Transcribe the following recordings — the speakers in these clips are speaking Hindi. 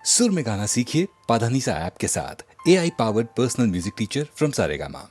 सुर में गाना सीखिए पाधानीसा ऐप के साथ। AI powered personal music teacher from Saregama.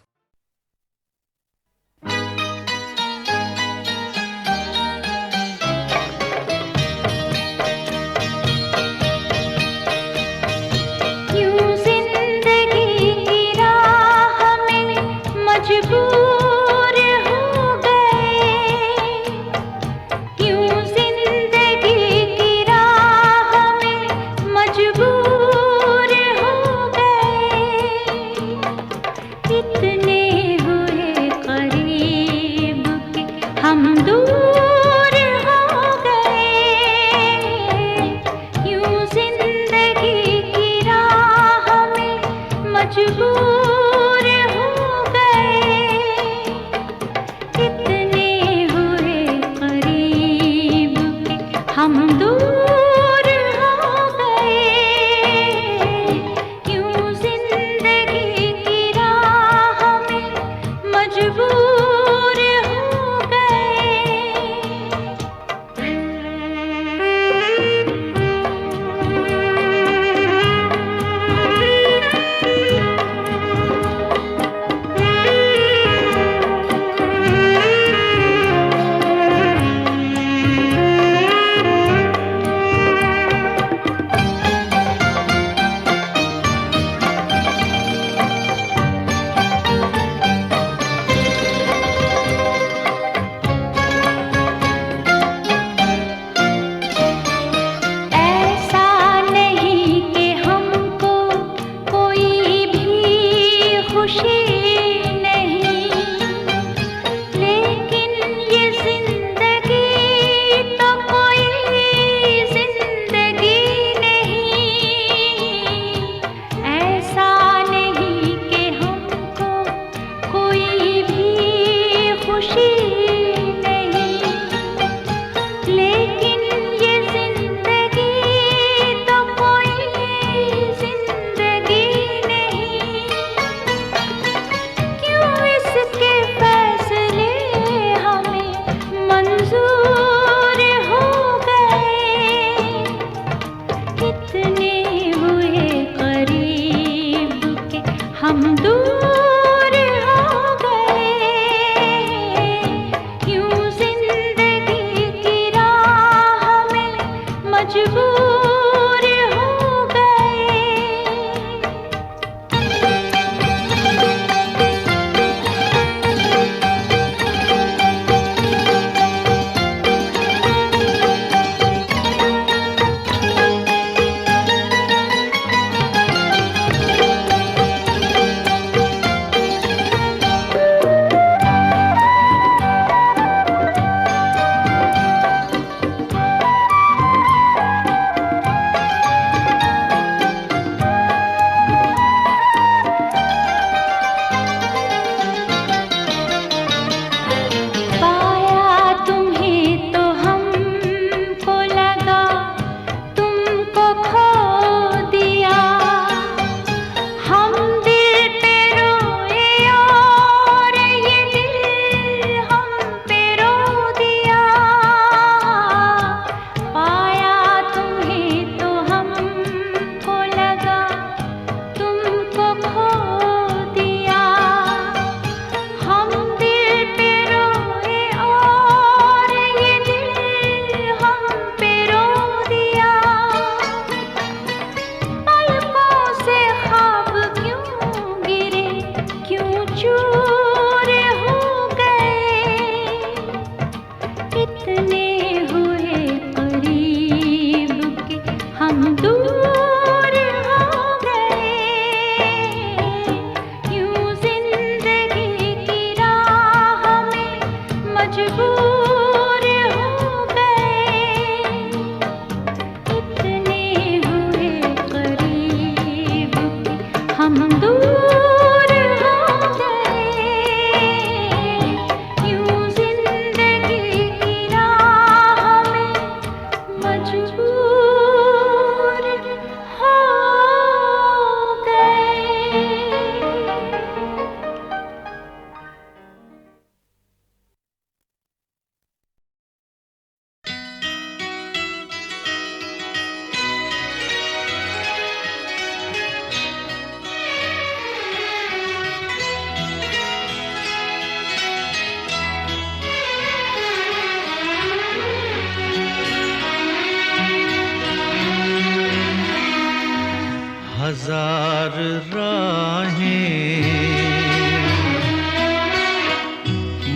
हजार राहें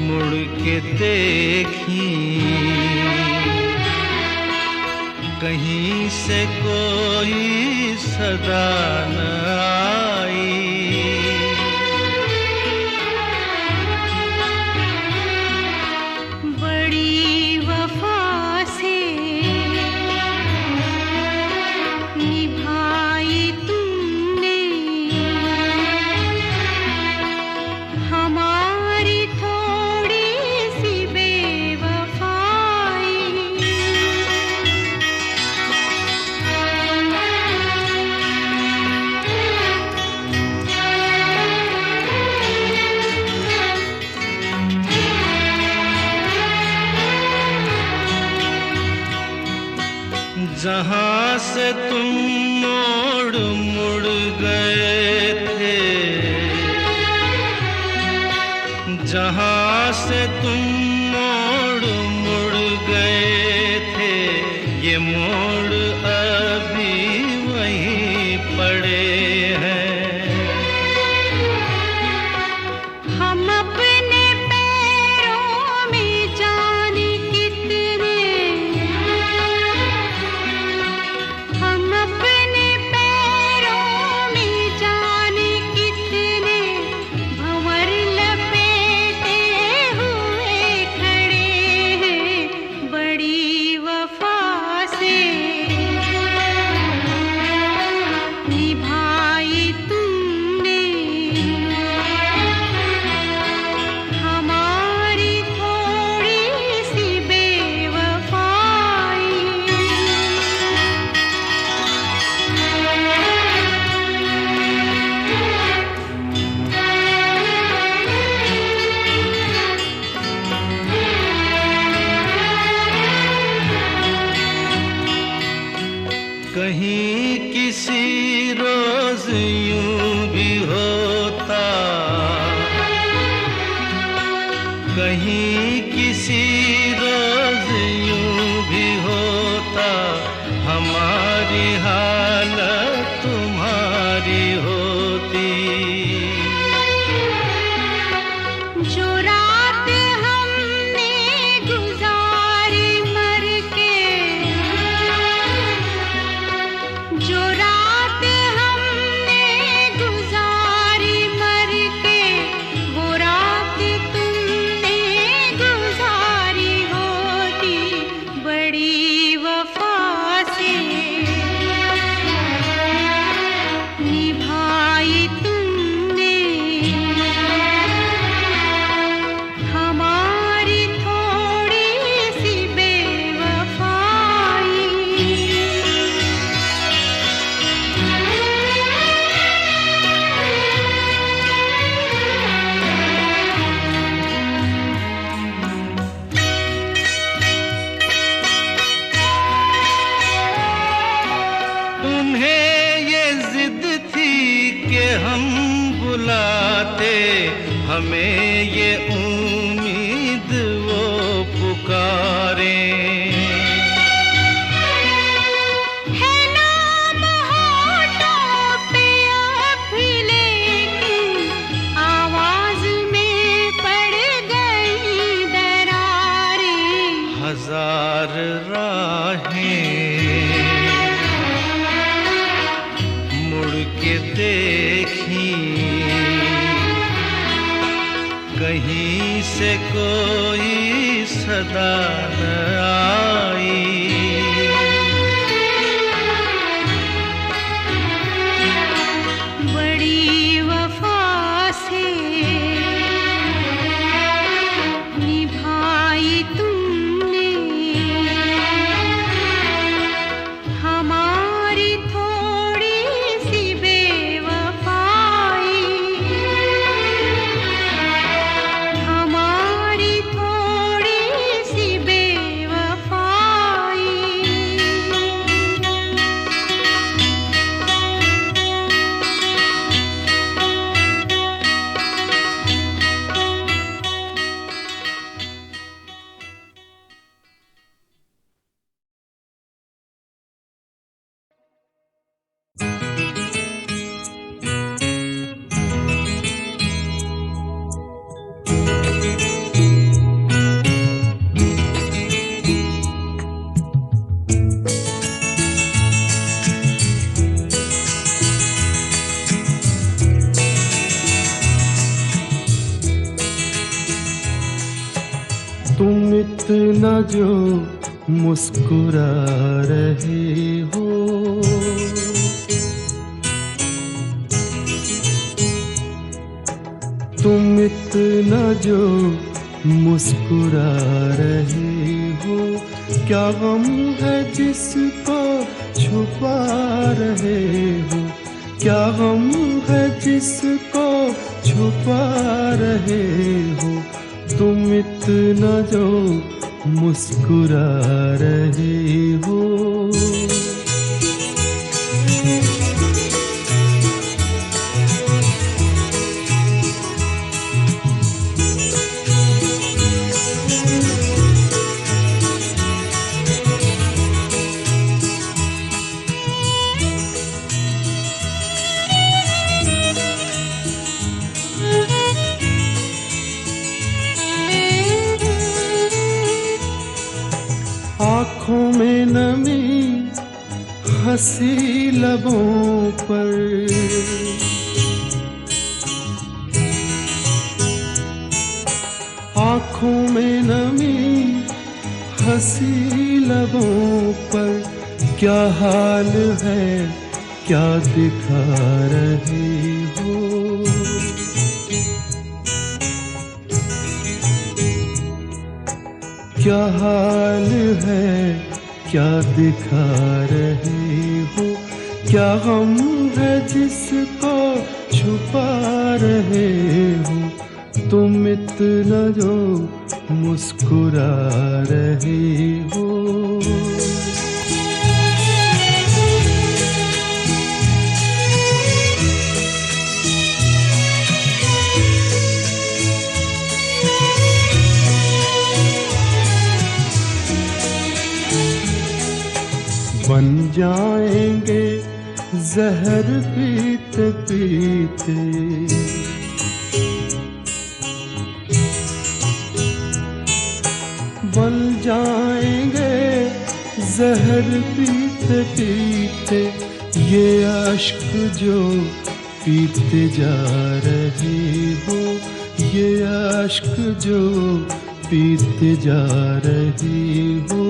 मुड़ के देखी, कहीं से कोई सदा न आई। बड़ी वफा से निभाई तुमने हमारी थोड़ी सी बेवफाई। जहाँ से तुम मोड़ मुड़ गए थे, जहाँ से तुम मोड़ मुड़ गए थे, ये मोड़ अभी वहीं पड़े हैं। हम अपने पैरों में जाने कितने, हम अपने पैरों में जाने कितने भंवर लपेटे हुए खड़े हैं। बड़ी वफा से निभाई तुमने हमारी थोड़ी सी बेवफाई। कहीं किसी रोज यूं भी होता, कहीं किसी रोज यूं भी होता, हमारी हालत तुम्हारी होती। जो रात हमने गुजारी मर के, जो रात हमने गुजारी मर के, वो रात तुमने गुजारी होती। बड़ी वफा से निभाई तुमने हमारी थोड़ी सी बेवफाई। तुम्हें ये जिद थी कि हम बुलाते, हमें ये उम्मीद वो पुकारें। है नाम होठों पे अब भी, लेकिन आवाज में पड़ गई दरारें। हजार राहें मुड़ के देखी, कहीं से कोई सदा न आई। बड़ी वफा से निभाई तुमने हमारी थोड़ी सी बेवफाई। हमारी थोड़ी सी बेवफाई। इतना जो मुस्कुरा रहे हो, तुम इतना जो मुस्कुरा रहे हो, क्या गम है जिसको छुपा रहे हो, क्या गम है जिसको छुपा रहे हो, तुम इतना जो मुस्कुरा रहे हो। आँखों में नमी हंसी लबों पर, आँखों में नमी हंसी लबों पर, क्या हाल है क्या दिखा रहे हो, क्या हाल है क्या दिखा रहे हो, क्या गम है जिसको छुपा रहे हो, तुम इतना जो मुस्कुरा रहे हो। बन जाएंगे जहर पीते पीते, बन जाएंगे जहर पीते पीते, ये अश्क जो पीते जा रहे हो, ये अश्क जो पीते जा रहे हो।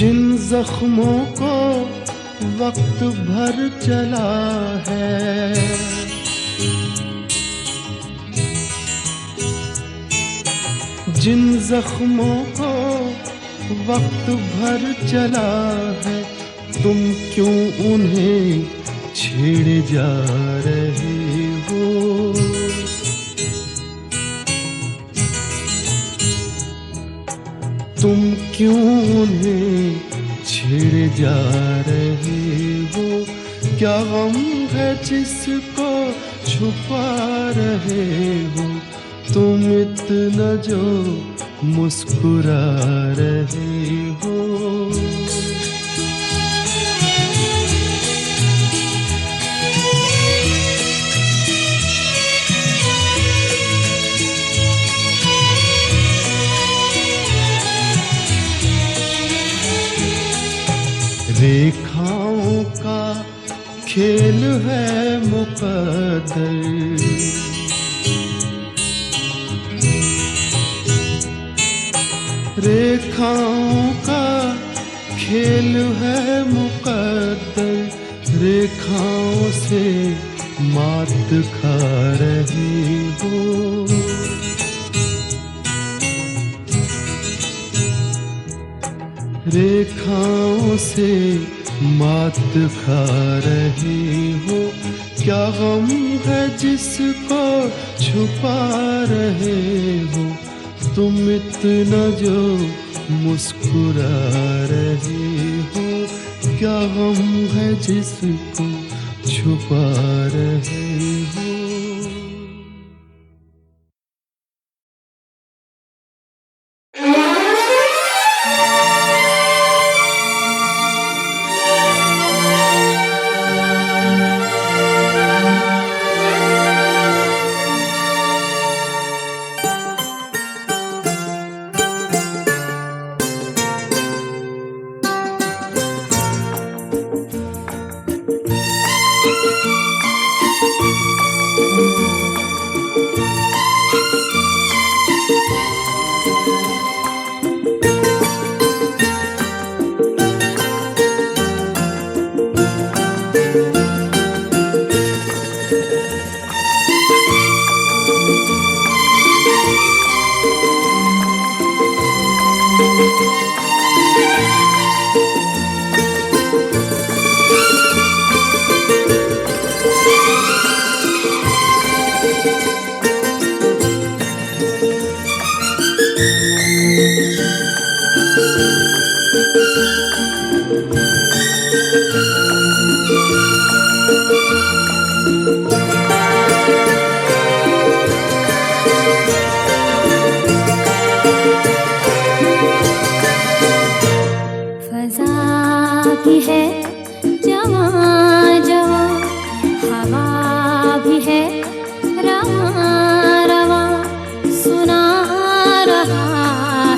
जिन जख्मों को वक्त भर चला है, जिन जख्मों को वक्त भर चला है, तुम क्यों उन्हें छेड़े जा रहे हो, तुम क्यों उन्हें छेड़े जा रहे हो, क्या गम है जिसको छुपा रहे हो, तुम इतना जो मुस्कुरा रहे हो। रेखाओं का खेल है मुकद्दर, रेखाओं का खेल है मुकद्दर, रेखाओं से मात खा रहे हो, रेखाओं से मात खा रहे हो, क्या गम है जिसको छुपा रहे हो, तुम इतना जो मुस्कुरा रहे हो, क्या गम है जिसको छुपा रहे हो।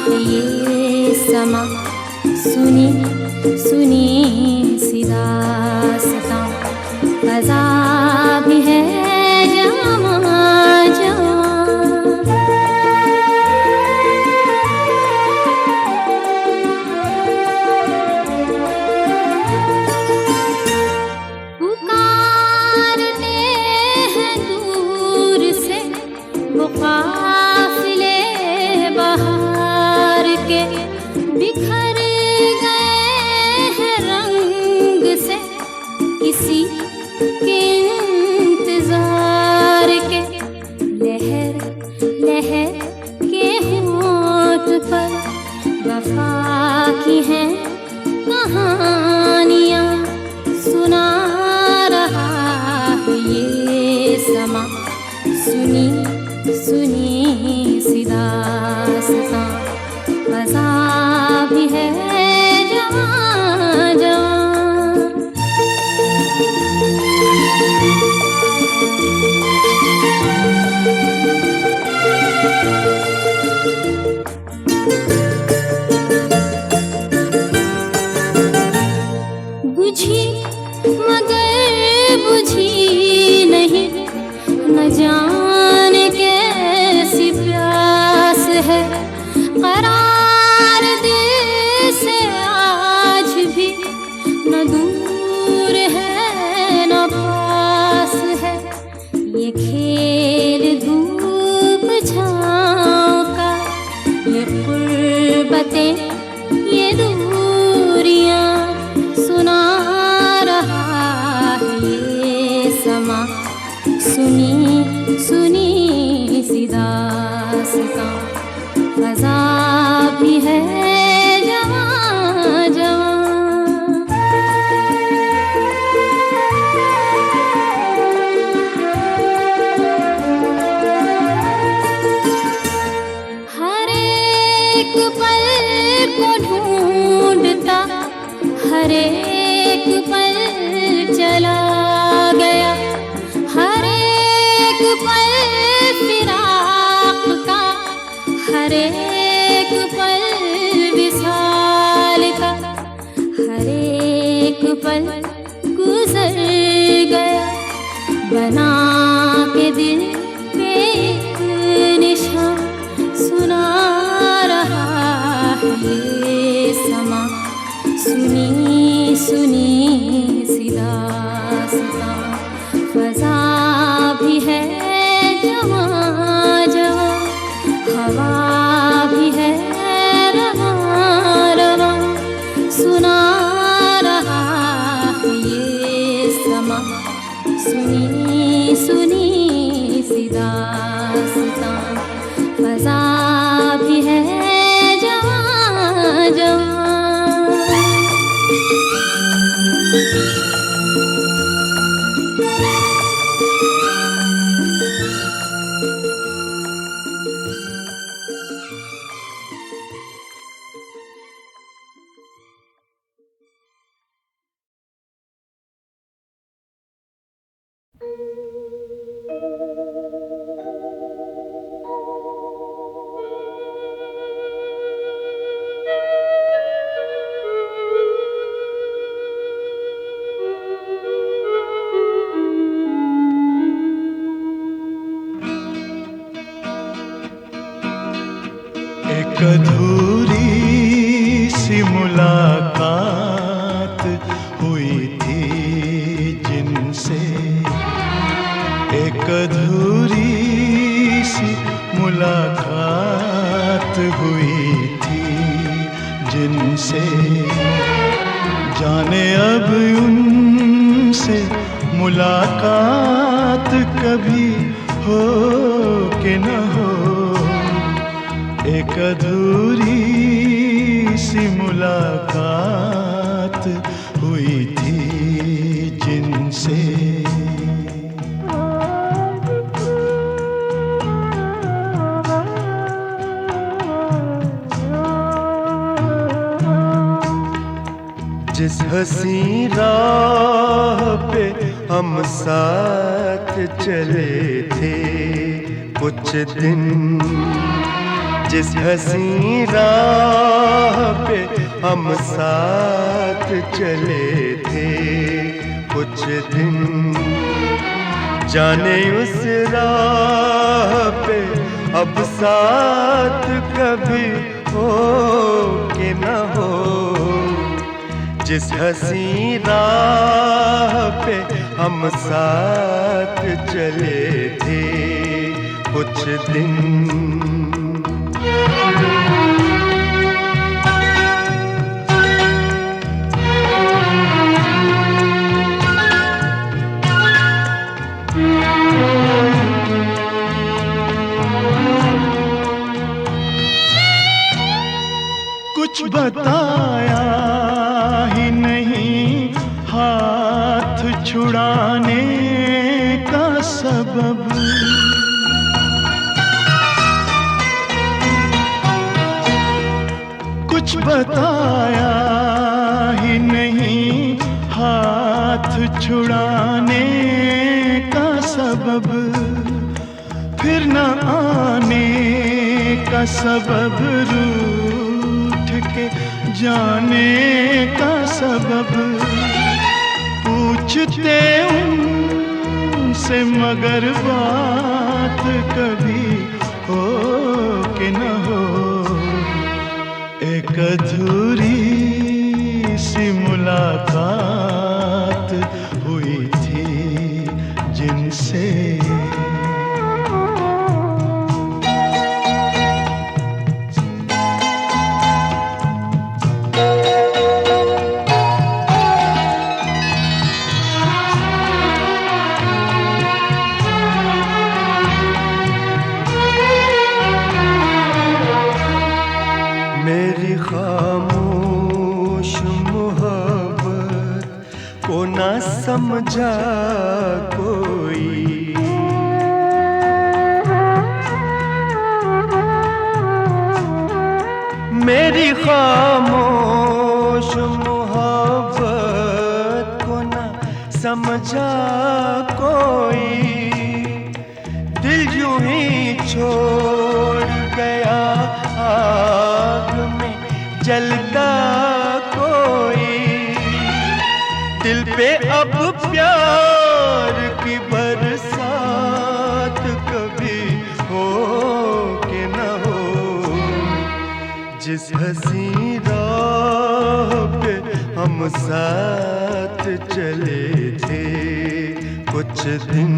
है ये समा, सुनी सुनी सी दास्तां, फ़ज़ा भी है जवां जवां। पुकारते हैं दूर से वो काफ़िले बहार के, बिखर गए हैं रंग से किसी के इंतजार के। लहर लहर के होंठ पर वफा की हैं कहानियाँ, सुना रहा है ये समा, सुनी सुनी सी दास्तां, फ़ज़ा भी है जवां जवां। बुझी मगर बुझी नहीं, न जाने कैसी प्यास है, करार दिल से आज भी न दूर है न पास है। ये खेल धूप छाँव का, ये क़ुर्बतें ये दूरियां, सुना रहा है ये समा, सुनी सुनी सी दास्तां, फ़ज़ा भी है जवां जवां। हर एक पल को ढूंढता, हर एक पल चला गया, हर एक पल फिराक का, हर एक पल विसाल का, हर एक पल गुजर गया, बना के दिल पे एक निशान, सुना रहा है ये समा, सुनी सुनी सी दास्तां, फ़ज़ा भी है जवां जवां, हवा भी है रवां रवां, सुना रहा है ये समा, सुनी सुनी सी दास्तां, फ़ज़ा भी है जवां जवां। एक अधूरी सी मुलाकात हुई थी जिनसे, एक अधूरी सी मुलाकात हुई थी जिनसे, जाने अब उनसे मुलाकात कभी हो कि न हो। एक अधूरी सी मुलाकात हुई थी जिनसे। जिस हसी राह पे हम साथ चले थे कुछ दिन, जिस हंसी राह पे हम साथ चले थे कुछ दिन, जाने उस राह पे अब साथ कभी हो कि न हो। जिस हंसी राह पे हम साथ चले थे कुछ दिन। कुछ बताया ही नहीं हाथ छुड़ाने का सबब, कुछ बताया ही नहीं हाथ छुड़ाने का सबब, फिर न आने का सबब, रूठ के जाने का सबब। पूछते उनसे मगर बात कभी हो कि न हो। एक अधूरी सी मुलाकात हुई थी जिनसे, मेरी खामोश मोहब्बत को ना समझा कोई, मेरी खामोश मोहब्बत को ना समझा कोई। दिल यूं ही छोड़ गया आग में जलता कोई। दिल पे अब प्यार की बरसात कभी हो कि न हो। जिस हंसी राह पे हम साथ चले थे कुछ दिन,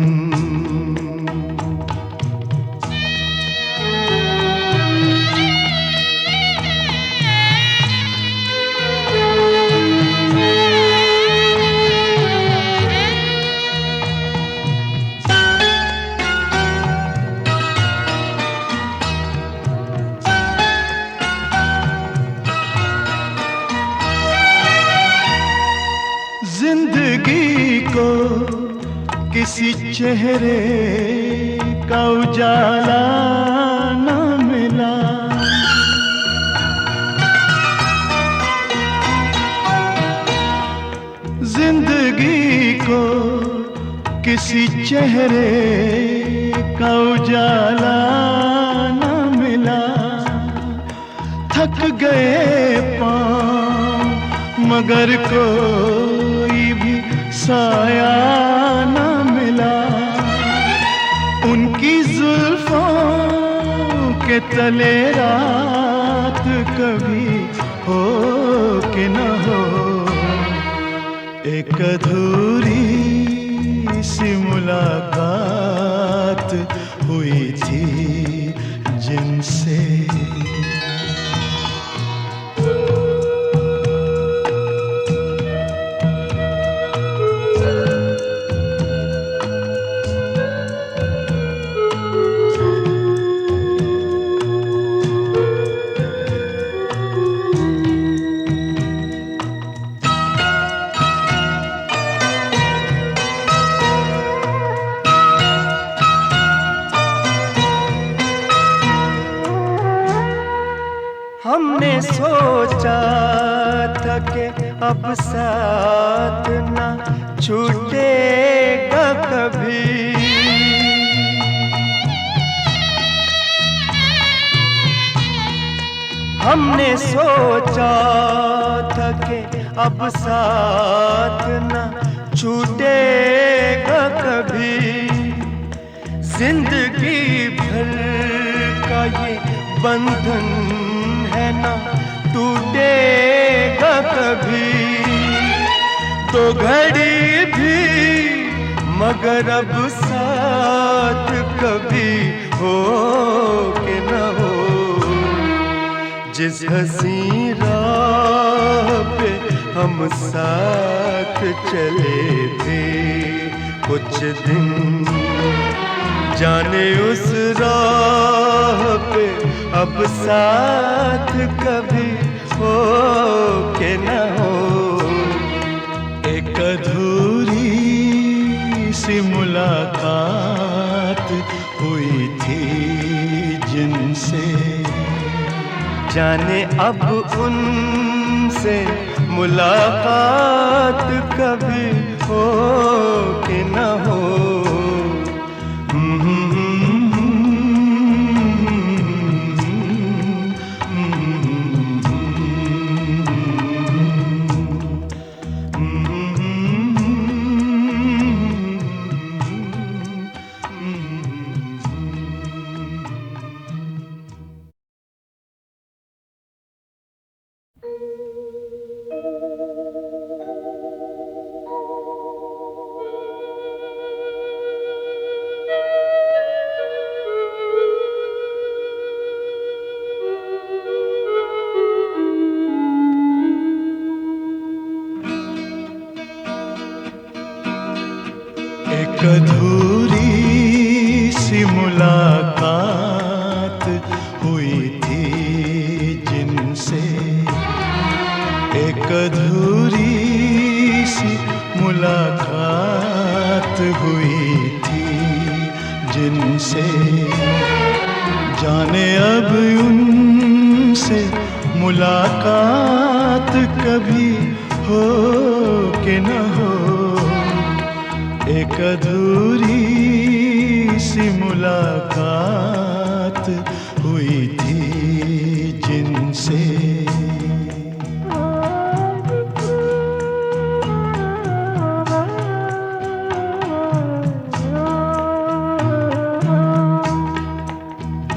जिंदगी को किसी चेहरे का उजाला न मिला, जिंदगी को किसी चेहरे का उजाला न मिला। थक गए पाँव मगर कोई भी साया न मिला। उनकी जुल्फों के तले रात कभी हो कि न हो। एक अधूरी सी मुलाकात हुई थी जिनसे, हमने सोचा था कि अब साथ ना छूटेगा कभी। हमने सोचा था कि अब साथ न छूटेगा कभी, जिंदगी भर का ये बंधन है ना टूटेगा कभी। तो घड़ी भी मगर अब साथ कभी हो के न हो। जिस हंसी राह पे हम साथ चले थे कुछ दिन, जाने उस राह पे अब साथ कभी हो के न हो। एक अधूरी सी मुलाकात हुई थी जिनसे, जाने अब उनसे मुलाकात कभी हो कि न हो। एक अधूरी सी मुलाकात हुई थी जिनसे, एक अधूरी सी मुलाकात हुई थी जिनसे, जाने अब उनसे मुलाकात कभी हो कि न हो। एक अधूरी सी मुलाकात हुई थी जिनसे।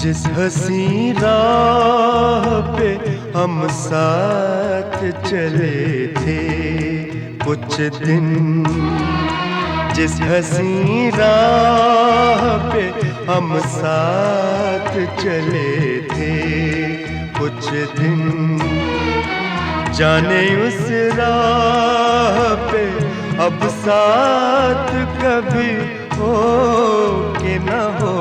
जिस हंसी राह पे हम साथ चले थे कुछ दिन, जिस हंसी राह पे हम साथ चले थे कुछ दिन, जाने उस राह पे अब साथ कभी हो कि न हो।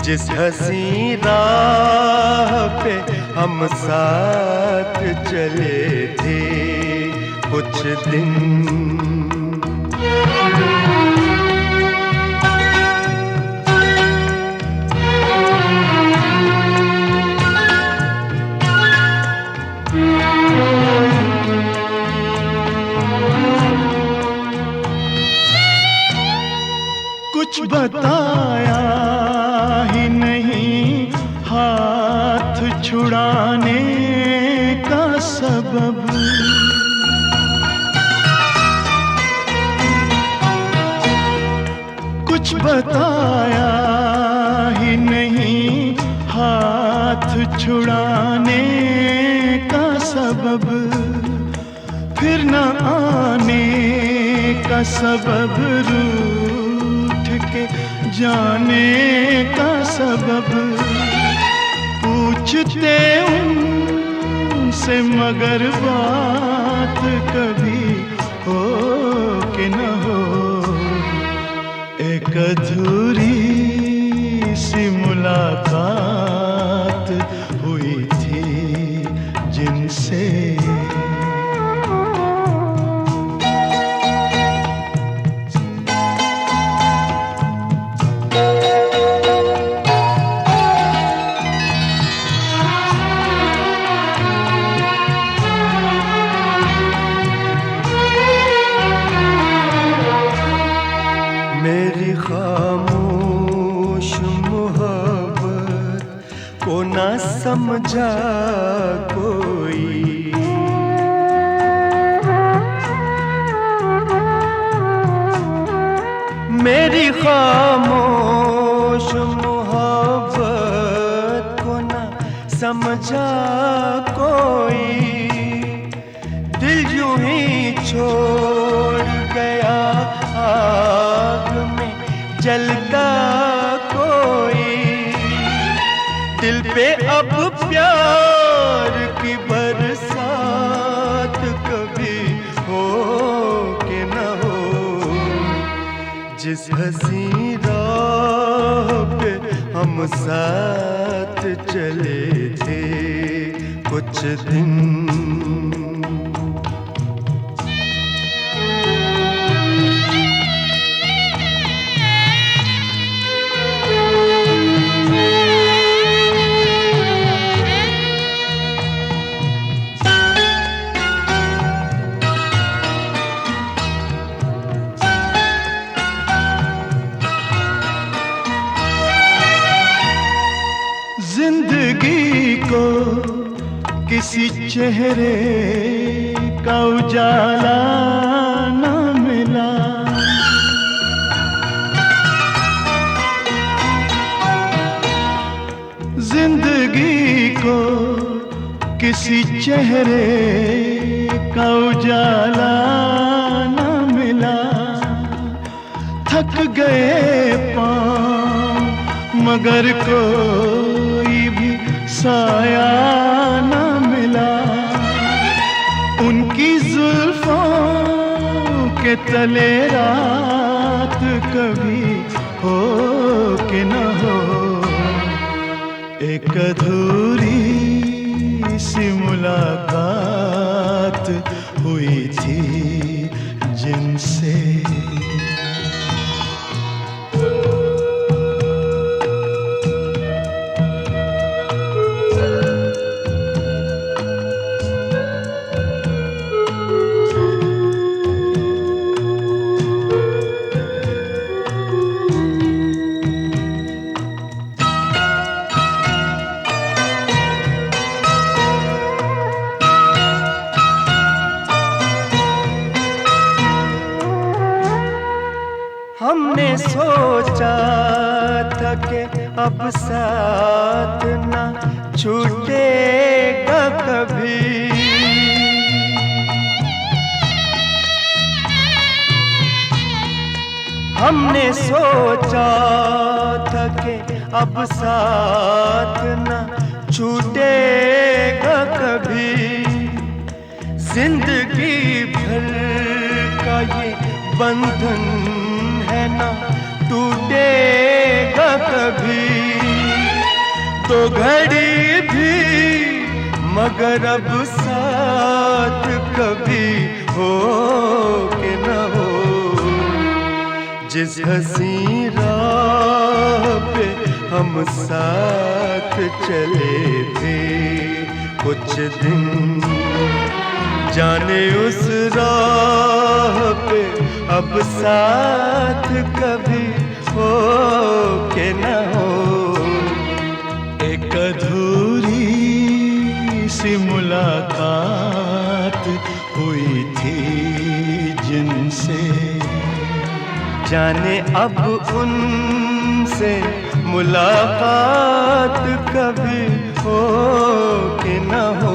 जिस हंसी राह पे हम साथ चले थे कुछ दिन, कुछ बताया ही नहीं हाथ छुड़ाने का सबब, कुछ बताया ही नहीं हाथ छुड़ाने का सबब, फिर न आने का सबब, रूठ के जाने का सबब। पूछते उनसे मगर बात कभी हो कि न हो। एक अधूरी सी मुलाकात हुई थी जिनसे। मेरी खामोश मोहब्बत को ना समझा कोई। मेरी खामोश मोहब्बत को ना समझा कोई। दिल यूं ही छोड़ गया आग में जलता कोई। दिल पे अब प्यार की बरसात कभी हो के न हो। जिस हंसी राह पे हम साथ चले थे कुछ दिन। जिंदगी को किसी चेहरे का उजाला न मिला। जिंदगी को किसी चेहरे का उजाला न मिला। थक गए पाँव मगर कोई भी साया न मिला। उनकी जुल्फों के तले रात कभी हो कि न हो। एक अधूरी सी मुलाकात हुई थी जिनसे। हमने सोचा था कि अब साथ ना छूटेगा कभी। हमने सोचा था कि अब साथ ना छूटेगा कभी। जिंदगी भर का ये बंधन है ना टूटेगा कभी। तो घड़ी भी मगर अब साथ कभी हो के न हो। जिस हंसी राह पे हम साथ चले थे कुछ दिन। जाने उस राह पे अब साथ कभी हो के न हो। एक अधूरी सी मुलाकात हुई थी जिनसे। जाने अब उनसे मुलाकात कभी हो के न हो।